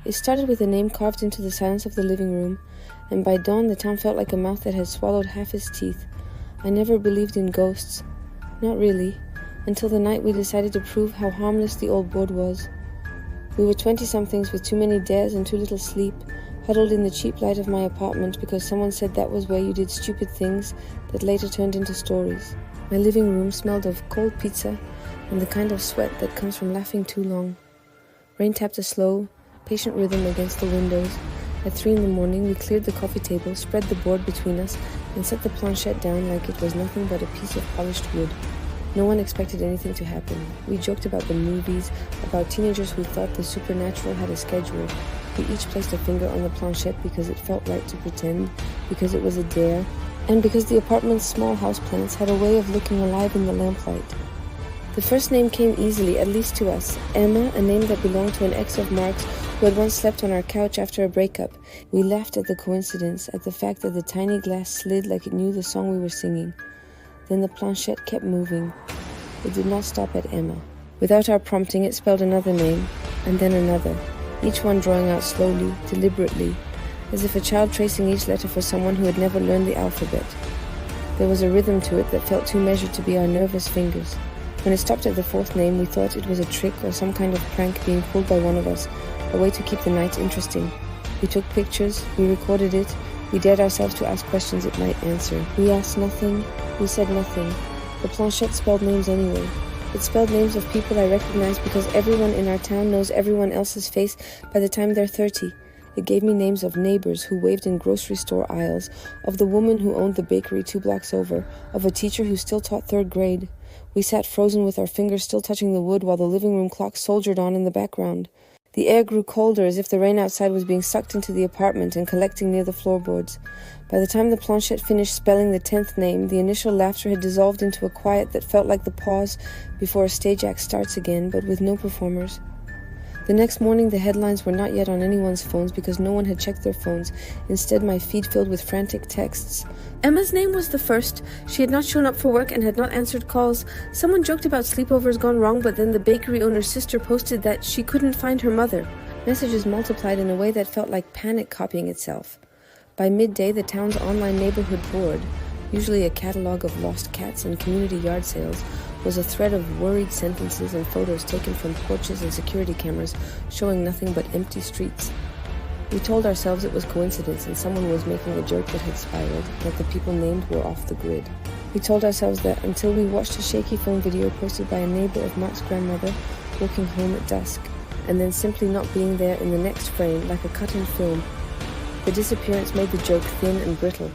It started with a name carved into the silence of the living room, and by dawn the town felt like a mouth that had swallowed half its teeth. I never believed in ghosts. Not really, until the night we decided to prove how harmless the old board was. We were 20-somethings with too many dares and too little sleep, huddled in the cheap light of my apartment because someone said that was where you did stupid things that later turned into stories. My living room smelled of cold pizza and the kind of sweat that comes from laughing too long. Rain tapped a slow, patient rhythm against the windows. At 3 a.m, we cleared the coffee table, spread the board between us, and set the planchette down like it was nothing but a piece of polished wood. No one expected anything to happen. We joked about the movies, about teenagers who thought the supernatural had a schedule. We each placed a finger on the planchette because it felt right to pretend, because it was a dare, and because the apartment's small houseplants had a way of looking alive in the lamplight. The first name came easily, at least to us. Emma, a name that belonged to an ex of Mark's who had once slept on our couch after a breakup. We laughed at the coincidence, at the fact that the tiny glass slid like it knew the song we were singing. Then the planchette kept moving. It did not stop at Emma. Without our prompting, it spelled another name, and then another, each one drawing out slowly, deliberately, as if a child tracing each letter for someone who had never learned the alphabet. There was a rhythm to it that felt too measured to be our nervous fingers. When it stopped at the 4th name, we thought it was a trick or some kind of prank being pulled by one of us, a way to keep the night interesting. We took pictures, we recorded it, we dared ourselves to ask questions it might answer. We asked nothing, we said nothing. The planchette spelled names anyway. It spelled names of people I recognized because everyone in our town knows everyone else's face by the time they're 30. It gave me names of neighbors who waved in grocery store aisles, of the woman who owned the bakery 2 blocks over, of a teacher who still taught 3rd grade. We sat frozen with our fingers still touching the wood while the living room clock soldiered on in the background. The air grew colder as if the rain outside was being sucked into the apartment and collecting near the floorboards. By the time the planchette finished spelling the 10th name, the initial laughter had dissolved into a quiet that felt like the pause before a stage act starts again, but with no performers. The next morning, the headlines were not yet on anyone's phones because no one had checked their phones. Instead, my feed filled with frantic texts. Emma's name was the first. She had not shown up for work and had not answered calls. Someone joked about sleepovers gone wrong, but then the bakery owner's sister posted that she couldn't find her mother. Messages multiplied in a way that felt like panic copying itself. By midday, the town's online neighborhood board, usually a catalog of lost cats and community yard sales, was a thread of worried sentences and photos taken from porches and security cameras showing nothing but empty streets. We told ourselves it was coincidence and someone was making a joke that had spiraled, that the people named were off the grid. We told ourselves that until we watched a shaky phone video posted by a neighbor of Mark's grandmother walking home at dusk, and then simply not being there in the next frame like a cut in film. The disappearance made the joke thin and brittle.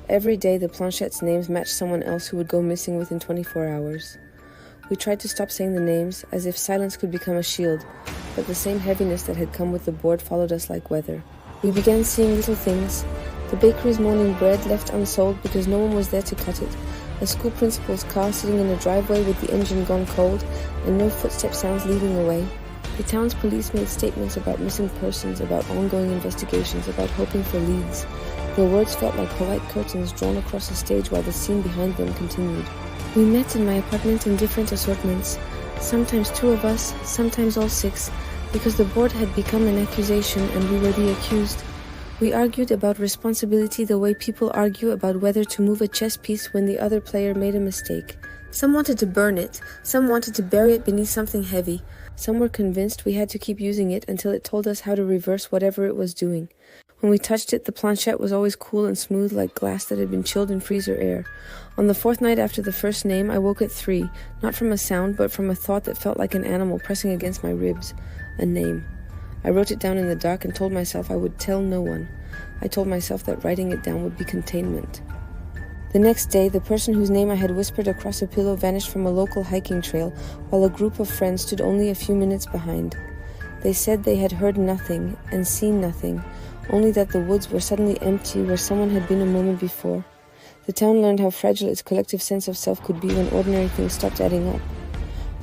Every day the planchette's names matched someone else who would go missing within 24 hours. We tried to stop saying the names, as if silence could become a shield, but the same heaviness that had come with the board followed us like weather. We began seeing little things. The bakery's morning bread left unsold because no one was there to cut it, a school principal's car sitting in a driveway with the engine gone cold, and no footstep sounds leading away. The town's police made statements about missing persons, about ongoing investigations, about hoping for leads. Their words felt like polite curtains drawn across a stage while the scene behind them continued. We met in my apartment in different assortments, sometimes 2 of us, sometimes all 6, because the board had become an accusation and we were the accused. We argued about responsibility the way people argue about whether to move a chess piece when the other player made a mistake. Some wanted to burn it, some wanted to bury it beneath something heavy. Some were convinced we had to keep using it until it told us how to reverse whatever it was doing. When we touched it, the planchette was always cool and smooth like glass that had been chilled in freezer air. On the 4th night after the first name, I woke at 3, not from a sound, but from a thought that felt like an animal pressing against my ribs. A name. I wrote it down in the dark and told myself I would tell no one. I told myself that writing it down would be containment. The next day, the person whose name I had whispered across a pillow vanished from a local hiking trail, while a group of friends stood only a few minutes behind. They said they had heard nothing and seen nothing, only that the woods were suddenly empty where someone had been a moment before. The town learned how fragile its collective sense of self could be when ordinary things stopped adding up.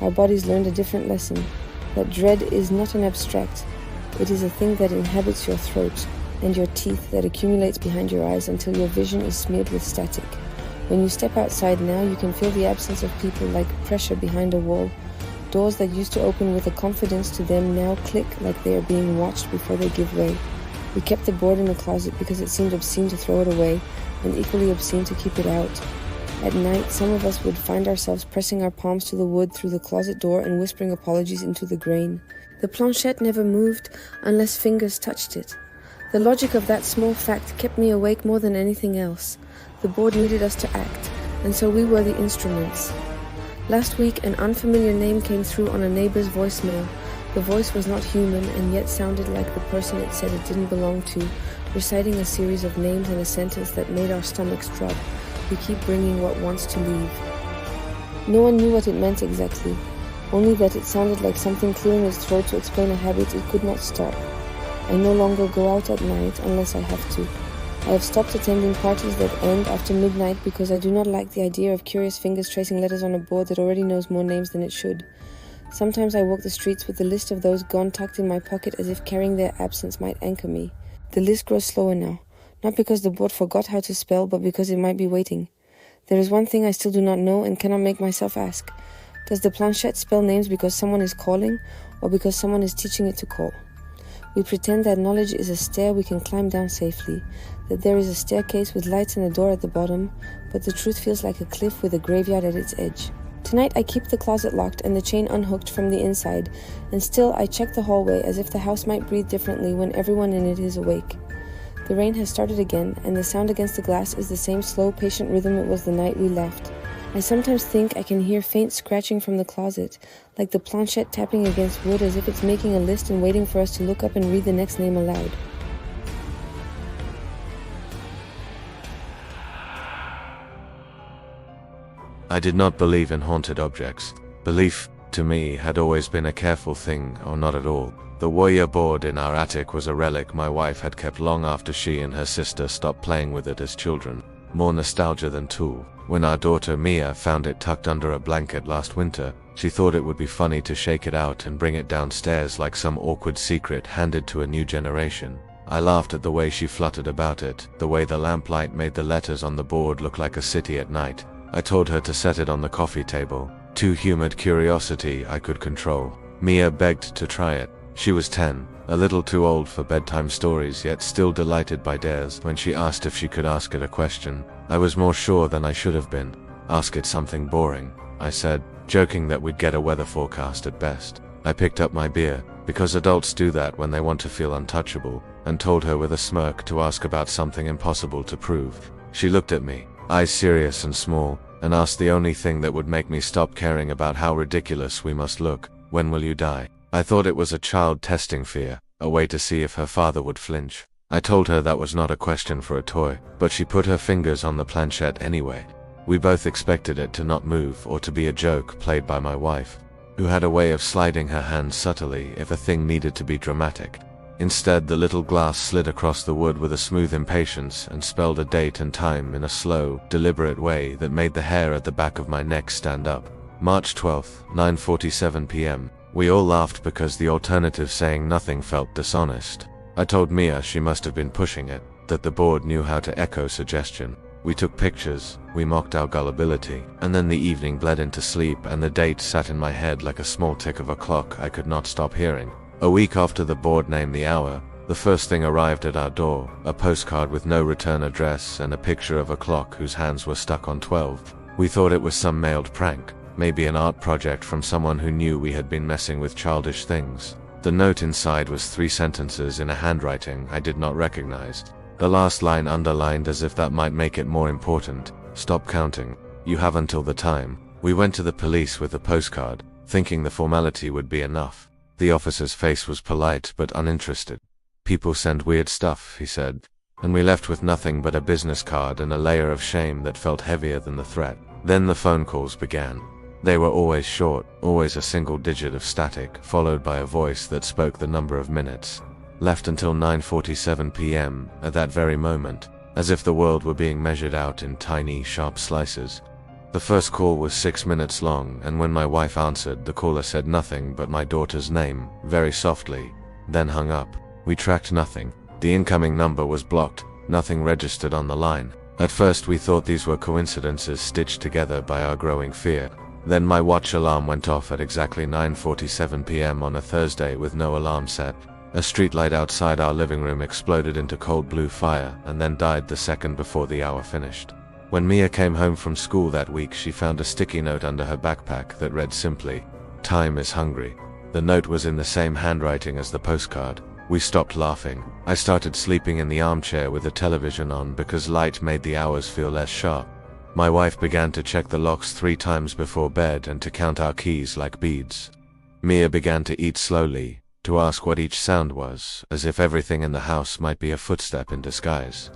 Our bodies learned a different lesson, that dread is not an abstract. It is a thing that inhabits your throat and your teeth, that accumulates behind your eyes until your vision is smeared with static. When you step outside now, you can feel the absence of people like pressure behind a wall. Doors that used to open with a confidence to them now click like they are being watched before they give way. We kept the board in the closet because it seemed obscene to throw it away, and equally obscene to keep it out. At night, some of us would find ourselves pressing our palms to the wood through the closet door and whispering apologies into the grain. The planchette never moved unless fingers touched it. The logic of that small fact kept me awake more than anything else. The board needed us to act, and so we were the instruments. Last week, an unfamiliar name came through on a neighbor's voicemail. The voice was not human and yet sounded like the person it said it didn't belong to, reciting a series of names in a sentence that made our stomachs drop. We keep bringing what wants to leave. No one knew what it meant exactly, only that it sounded like something clearing its throat to explain a habit it could not stop. I no longer go out at night unless I have to. I have stopped attending parties that end after midnight because I do not like the idea of curious fingers tracing letters on a board that already knows more names than it should. Sometimes I walk the streets with the list of those gone tucked in my pocket as if carrying their absence might anchor me. The list grows slower now, not because the board forgot how to spell, but because it might be waiting. There is one thing I still do not know and cannot make myself ask. Does the planchette spell names because someone is calling, or because someone is teaching it to call? We pretend that knowledge is a stair we can climb down safely, that there is a staircase with lights and a door at the bottom, but the truth feels like a cliff with a graveyard at its edge. Tonight I keep the closet locked and the chain unhooked from the inside, and still I check the hallway as if the house might breathe differently when everyone in it is awake. The rain has started again, and the sound against the glass is the same slow, patient rhythm it was the night we left. I sometimes think I can hear faint scratching from the closet, like the planchette tapping against wood as if it's making a list and waiting for us to look up and read the next name aloud. I did not believe in haunted objects. Belief, to me, had always been a careful thing, or not at all. The Ouija board in our attic was a relic my wife had kept long after she and her sister stopped playing with it as children. More nostalgia than tool. When our daughter Mia found it tucked under a blanket last winter, she thought it would be funny to shake it out and bring it downstairs like some awkward secret handed to a new generation. I laughed at the way she fluttered about it, the way the lamplight made the letters on the board look like a city at night. I told her to set it on the coffee table. Too humid curiosity I could control. Mia begged to try it. She was 10, a little too old for bedtime stories, yet still delighted by dares. When she asked if she could ask it a question, I was more sure than I should have been. Ask it something boring, I said, joking that we'd get a weather forecast at best. I picked up my beer, because adults do that when they want to feel untouchable, and told her with a smirk to ask about something impossible to prove. She looked at me, eyes serious and small, and asked the only thing that would make me stop caring about how ridiculous we must look. When will you die? I thought it was a child testing fear, a way to see if her father would flinch. I told her that was not a question for a toy, but she put her fingers on the planchette anyway. We both expected it to not move or to be a joke played by my wife, who had a way of sliding her hands subtly if a thing needed to be dramatic. Instead, the little glass slid across the wood with a smooth impatience and spelled a date and time in a slow, deliberate way that made the hair at the back of my neck stand up. March 12th, 9:47 p.m. We all laughed because the alternative saying nothing felt dishonest. I told Mia she must have been pushing it, that the board knew how to echo suggestion. We took pictures, we mocked our gullibility, and then the evening bled into sleep and the date sat in my head like a small tick of a clock I could not stop hearing. A week after the board named the hour, the first thing arrived at our door, a postcard with no return address and a picture of a clock whose hands were stuck on 12. We thought it was some mailed prank, maybe an art project from someone who knew we had been messing with childish things. The note inside was 3 sentences in a handwriting I did not recognize. The last line underlined as if that might make it more important. Stop counting. You have until the time. We went to the police with the postcard, thinking the formality would be enough. The officer's face was polite but uninterested. People send weird stuff, he said, and we left with nothing but a business card and a layer of shame that felt heavier than the threat. Then the phone calls began. They were always short, always a single digit of static, followed by a voice that spoke the number of minutes. Left until 9:47 p.m. at that very moment, as if the world were being measured out in tiny, sharp slices. The first call was 6 minutes long, and when my wife answered, the caller said nothing but my daughter's name, very softly, then hung up. We tracked nothing. The incoming number was blocked, nothing registered on the line. At first we thought these were coincidences stitched together by our growing fear. Then my watch alarm went off at exactly 9:47 p.m. on a Thursday with no alarm set. A streetlight outside our living room exploded into cold blue fire and then died the second before the hour finished. When Mia came home from school that week, she found a sticky note under her backpack that read simply, "Time is hungry." The note was in the same handwriting as the postcard. We stopped laughing. I started sleeping in the armchair with the television on because light made the hours feel less sharp. My wife began to check the locks 3 times before bed and to count our keys like beads. Mia began to eat slowly, to ask what each sound was, as if everything in the house might be a footstep in disguise.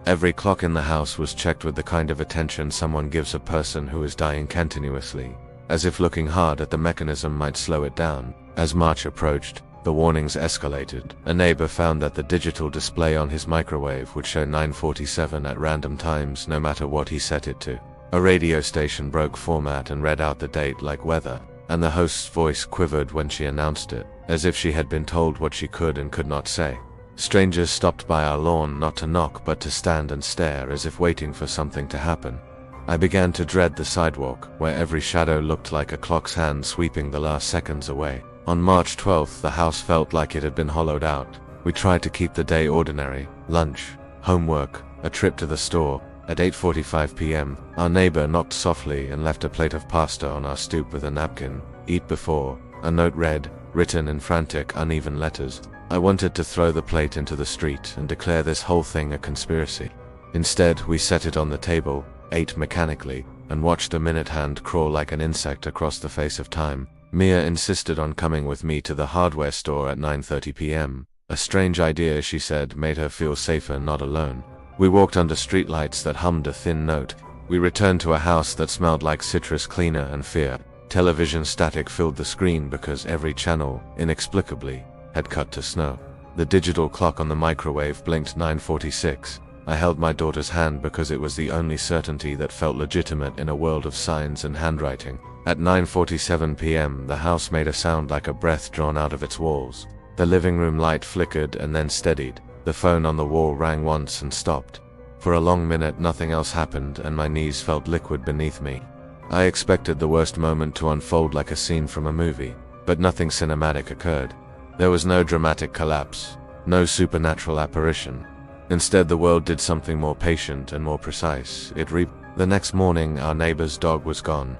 Every clock in the house was checked with the kind of attention someone gives a person who is dying continuously, as if looking hard at the mechanism might slow it down. As March approached, the warnings escalated. A neighbor found that the digital display on his microwave would show 9:47 at random times no matter what he set it to. A radio station broke format and read out the date like weather, and the host's voice quivered when she announced it, as if she had been told what she could and could not say. Strangers stopped by our lawn not to knock but to stand and stare as if waiting for something to happen. I began to dread the sidewalk, where every shadow looked like a clock's hand sweeping the last seconds away. On March 12th, the house felt like it had been hollowed out. We tried to keep the day ordinary: lunch, homework, a trip to the store. At 8:45 p.m., our neighbor knocked softly and left a plate of pasta on our stoop with a napkin. "Eat before," a note read, written in frantic, uneven letters. I wanted to throw the plate into the street and declare this whole thing a conspiracy. Instead, we set it on the table, ate mechanically, and watched the minute hand crawl like an insect across the face of time. Mia insisted on coming with me to the hardware store at 9:30 p.m. A strange idea, she said, made her feel safer not alone. We walked under streetlights that hummed a thin note. We returned to a house that smelled like citrus cleaner and fear. Television static filled the screen because every channel, inexplicably, had cut to snow. The digital clock on the microwave blinked 9:46. I held my daughter's hand because it was the only certainty that felt legitimate in a world of signs and handwriting. At 9:47 p.m., the house made a sound like a breath drawn out of its walls. The living room light flickered and then steadied. The phone on the wall rang once and stopped. For a long minute, nothing else happened, and my knees felt liquid beneath me. I expected the worst moment to unfold like a scene from a movie, but nothing cinematic occurred. There was no dramatic collapse, no supernatural apparition. Instead, the world did something more patient and more precise. The next morning, our neighbor's dog was gone.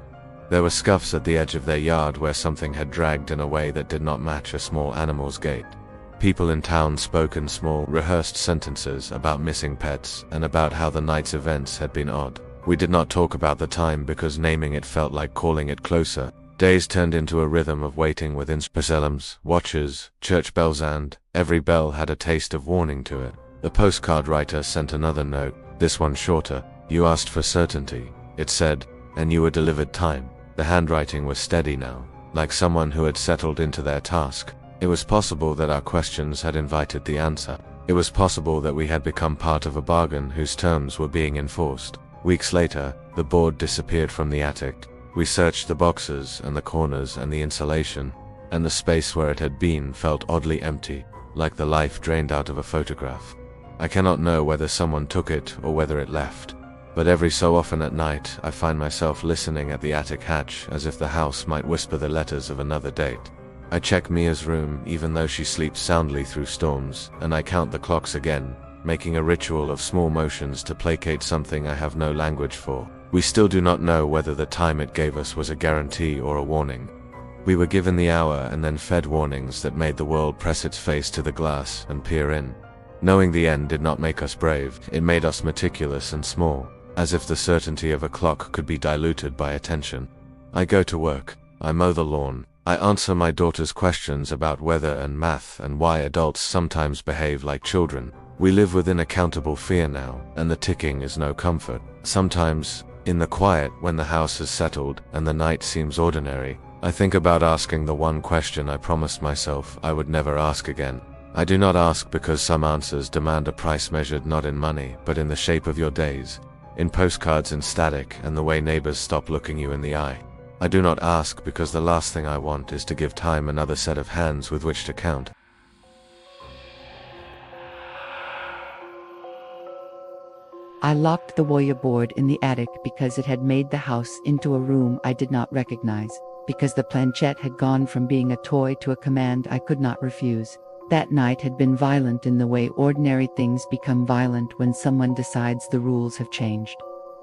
There were scuffs at the edge of their yard where something had dragged in a way that did not match a small animal's gait. People in town spoke in small, rehearsed sentences about missing pets and about how the night's events had been odd. We did not talk about the time because naming it felt like calling it closer. Days turned into a rhythm of waiting with alarms, watches, church bells, and every bell had a taste of warning to it. The postcard writer sent another note, this one shorter. "You asked for certainty," it said, "and you were delivered time." The handwriting was steady now, like someone who had settled into their task. It was possible that our questions had invited the answer. It was possible that we had become part of a bargain whose terms were being enforced. Weeks later, the board disappeared from the attic. We searched the boxes and the corners and the insulation, and the space where it had been felt oddly empty, like the life drained out of a photograph. I cannot know whether someone took it or whether it left, but every so often at night I find myself listening at the attic hatch as if the house might whisper the letters of another date. I check Mia's room even though she sleeps soundly through storms, and I count the clocks again, making a ritual of small motions to placate something I have no language for. We still do not know whether the time it gave us was a guarantee or a warning. We were given the hour and then fed warnings that made the world press its face to the glass and peer in. Knowing the end did not make us brave, it made us meticulous and small, as if the certainty of a clock could be diluted by attention. I go to work, I mow the lawn, I answer my daughter's questions about weather and math and why adults sometimes behave like children. We live within accountable fear now, and the ticking is no comfort. Sometimes, in the quiet when the house is settled and the night seems ordinary, I think about asking the one question I promised myself I would never ask again. I do not ask because some answers demand a price measured not in money, but in the shape of your days, in postcards in static and the way neighbors stop looking you in the eye. I do not ask because the last thing I want is to give time another set of hands with which to count. I locked the Ouija board in the attic because it had made the house into a room I did not recognize, because the planchette had gone from being a toy to a command I could not refuse. That night had been violent in the way ordinary things become violent when someone decides the rules have changed.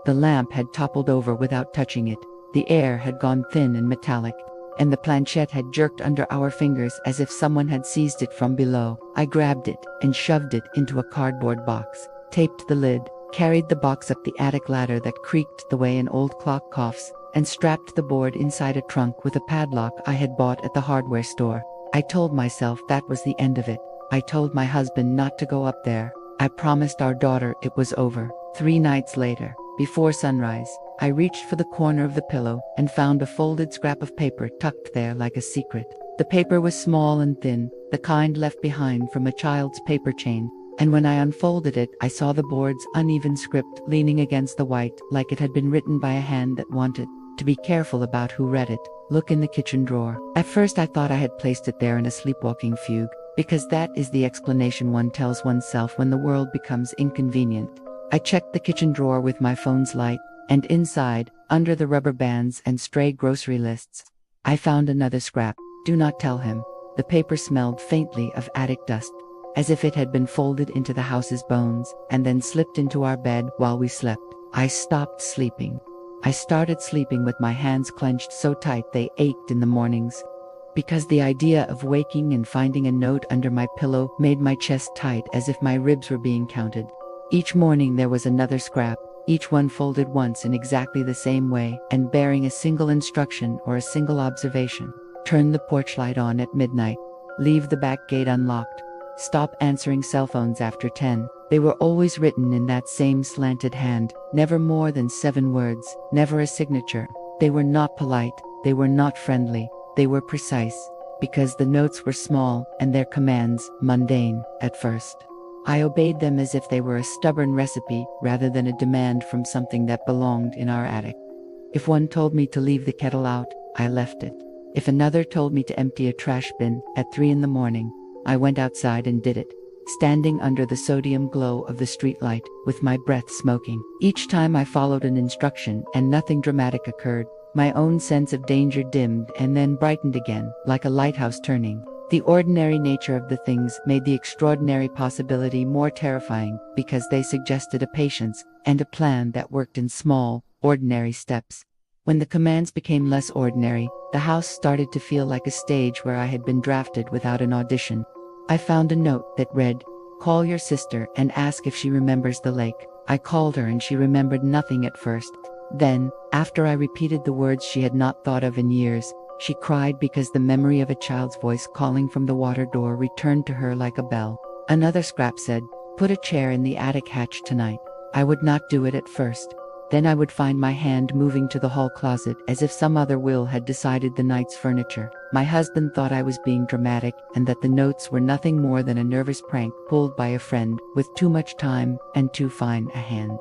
The lamp had toppled over without touching it, the air had gone thin and metallic, and the planchette had jerked under our fingers as if someone had seized it from below. I grabbed it and shoved it into a cardboard box, taped the lid, carried the box up the attic ladder that creaked the way an old clock coughs, and strapped the board inside a trunk with a padlock I had bought at the hardware store. I told myself that was the end of it. I told my husband not to go up there. I promised our daughter it was over. 3 nights later, before sunrise, I reached for the corner of the pillow and found a folded scrap of paper tucked there like a secret. The paper was small and thin, the kind left behind from a child's paper chain, and when I unfolded it, I saw the board's uneven script leaning against the white, like it had been written by a hand that wanted to be careful about who read it. Look in the kitchen drawer. At first I thought I had placed it there in a sleepwalking fugue, because that is the explanation one tells oneself when the world becomes inconvenient. I checked the kitchen drawer with my phone's light, and inside, under the rubber bands and stray grocery lists, I found another scrap. Do not tell him. The paper smelled faintly of attic dust, as if it had been folded into the house's bones, and then slipped into our bed while we slept. I stopped sleeping. I started sleeping with my hands clenched so tight they ached in the mornings, because the idea of waking and finding a note under my pillow made my chest tight as if my ribs were being counted. Each morning there was another scrap, each one folded once in exactly the same way and bearing a single instruction or a single observation. Turn the porch light on at midnight. Leave the back gate unlocked. Stop answering cell phones after 10. They were always written in that same slanted hand, never more than 7 words, never a signature. They were not polite, they were not friendly, they were precise, because the notes were small and their commands mundane at first. I obeyed them as if they were a stubborn recipe rather than a demand from something that belonged in our attic. If one told me to leave the kettle out, I left it. If another told me to empty a trash bin at 3 in the morning, I went outside and did it, standing under the sodium glow of the streetlight, with my breath smoking. Each time I followed an instruction and nothing dramatic occurred, my own sense of danger dimmed and then brightened again, like a lighthouse turning. The ordinary nature of the things made the extraordinary possibility more terrifying because they suggested a patience and a plan that worked in small, ordinary steps. When the commands became less ordinary, the house started to feel like a stage where I had been drafted without an audition. I found a note that read, "Call your sister and ask if she remembers the lake." I called her and she remembered nothing at first. Then, after I repeated the words she had not thought of in years, she cried because the memory of a child's voice calling from the water door returned to her like a bell. Another scrap said, "Put a chair in the attic hatch tonight." I would not do it at first. Then I would find my hand moving to the hall closet as if some other will had decided the night's furniture. My husband thought I was being dramatic and that the notes were nothing more than a nervous prank pulled by a friend with too much time and too fine a hand.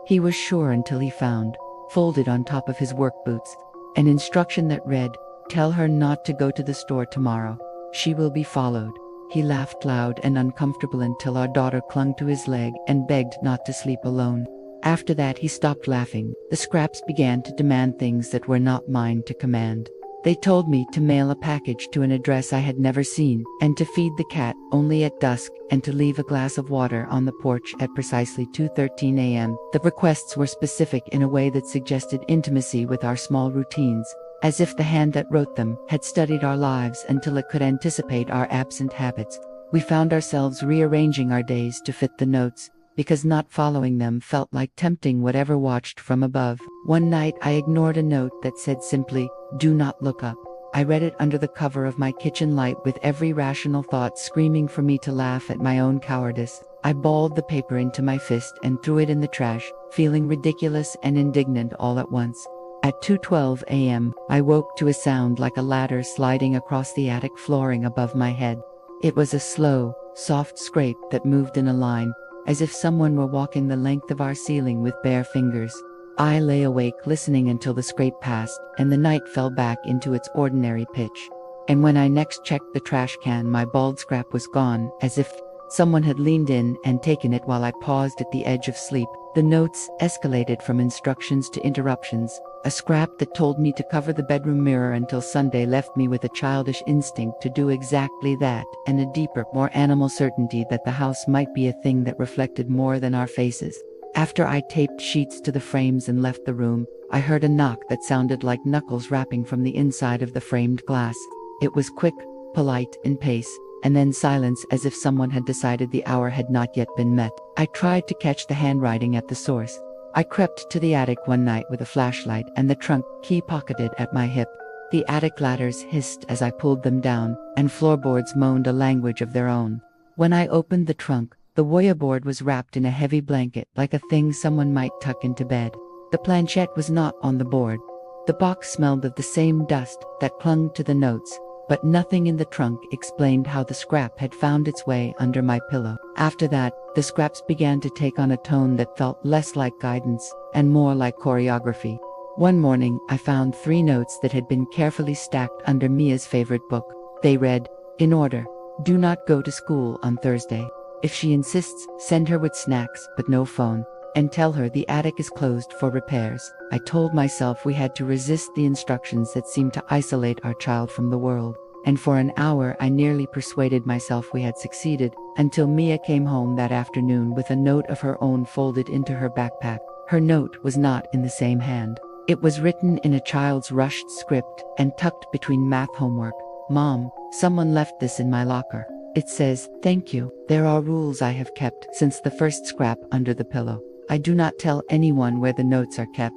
He was sure until he found, folded on top of his work boots, an instruction that read, "Tell her not to go to the store tomorrow. She will be followed." He laughed loud and uncomfortable until our daughter clung to his leg and begged not to sleep alone. After that he stopped laughing. The scraps began to demand things that were not mine to command. They told me to mail a package to an address I had never seen, and to feed the cat only at dusk, and to leave a glass of water on the porch at precisely 2:13 a.m. The requests were specific in a way that suggested intimacy with our small routines, as if the hand that wrote them had studied our lives until it could anticipate our absent habits. We found ourselves rearranging our days to fit the notes, because not following them felt like tempting whatever watched from above. One night I ignored a note that said simply, "Do not look up." I read it under the cover of my kitchen light with every rational thought screaming for me to laugh at my own cowardice. I balled the paper into my fist and threw it in the trash, feeling ridiculous and indignant all at once. At 2:12 a.m., I woke to a sound like a ladder sliding across the attic flooring above my head. It was a slow, soft scrape that moved in a line, as if someone were walking the length of our ceiling with bare fingers. I lay awake listening until the scrape passed, and the night fell back into its ordinary pitch. And when I next checked the trash can, my bald scrap was gone, as if Someone had leaned in and taken it while I paused at the edge of sleep. The notes escalated from instructions to interruptions. A scrap that told me to cover the bedroom mirror until Sunday left me with a childish instinct to do exactly that, and a deeper, more animal certainty that the house might be a thing that reflected more than our faces. After I taped sheets to the frames and left the room, I heard a knock that sounded like knuckles rapping from the inside of the framed glass. It was quick, polite in pace, and then silence, as if someone had decided the hour had not yet been met. I tried to catch the handwriting at the source. I crept to the attic one night with a flashlight and the trunk key pocketed at my hip. The attic ladders hissed as I pulled them down, and floorboards moaned a language of their own. When I opened the trunk, the Ouija board was wrapped in a heavy blanket, like a thing someone might tuck into bed. The planchette was not on the board. The box smelled of the same dust that clung to the notes, but nothing in the trunk explained how the scrap had found its way under my pillow. After that, the scraps began to take on a tone that felt less like guidance and more like choreography. One morning, I found 3 notes that had been carefully stacked under Mia's favorite book. They read, in order: do not go to school on Thursday. If she insists, send her with snacks but no phone, and tell her the attic is closed for repairs. I told myself we had to resist the instructions that seemed to isolate our child from the world, and for an hour I nearly persuaded myself we had succeeded, until Mia came home that afternoon with a note of her own folded into her backpack. Her note was not in the same hand. It was written in a child's rushed script and tucked between math homework. Mom, someone left this in my locker. It says, thank you. There are rules I have kept since the first scrap under the pillow. I do not tell anyone where the notes are kept.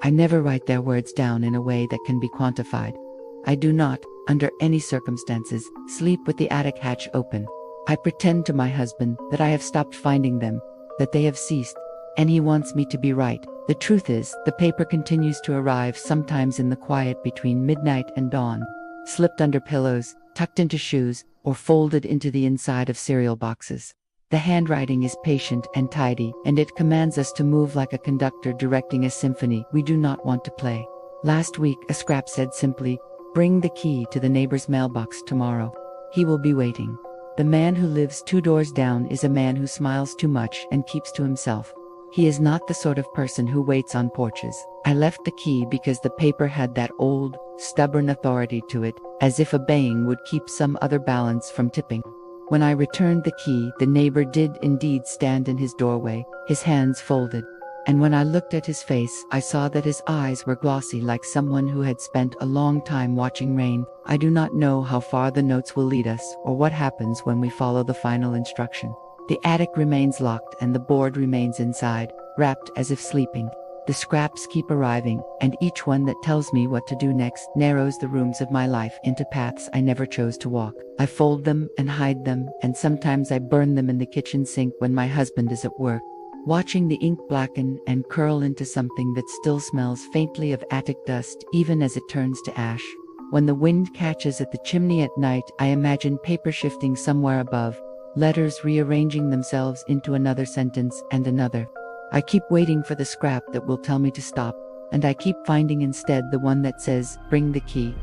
I never write their words down in a way that can be quantified. I do not, under any circumstances, sleep with the attic hatch open. I pretend to my husband that I have stopped finding them, that they have ceased, and he wants me to be right. The truth is, the paper continues to arrive sometimes in the quiet between midnight and dawn, slipped under pillows, tucked into shoes, or folded into the inside of cereal boxes. The handwriting is patient and tidy, and it commands us to move like a conductor directing a symphony we do not want to play. Last week, a scrap said simply, bring the key to the neighbor's mailbox tomorrow. He will be waiting. The man who lives 2 doors down is a man who smiles too much and keeps to himself. He is not the sort of person who waits on porches. I left the key because the paper had that old, stubborn authority to it, as if obeying would keep some other balance from tipping. When I returned the key, the neighbor did indeed stand in his doorway, his hands folded. And when I looked at his face, I saw that his eyes were glossy like someone who had spent a long time watching rain. I do not know how far the notes will lead us, or what happens when we follow the final instruction. The attic remains locked and the board remains inside, wrapped as if sleeping. The scraps keep arriving, and each one that tells me what to do next narrows the rooms of my life into paths I never chose to walk. I fold them and hide them, and sometimes I burn them in the kitchen sink when my husband is at work. Watching the ink blacken and curl into something that still smells faintly of attic dust even as it turns to ash. When the wind catches at the chimney at night, I imagine paper shifting somewhere above, letters rearranging themselves into another sentence and another. I keep waiting for the scrap that will tell me to stop, and I keep finding instead the one that says, bring the key.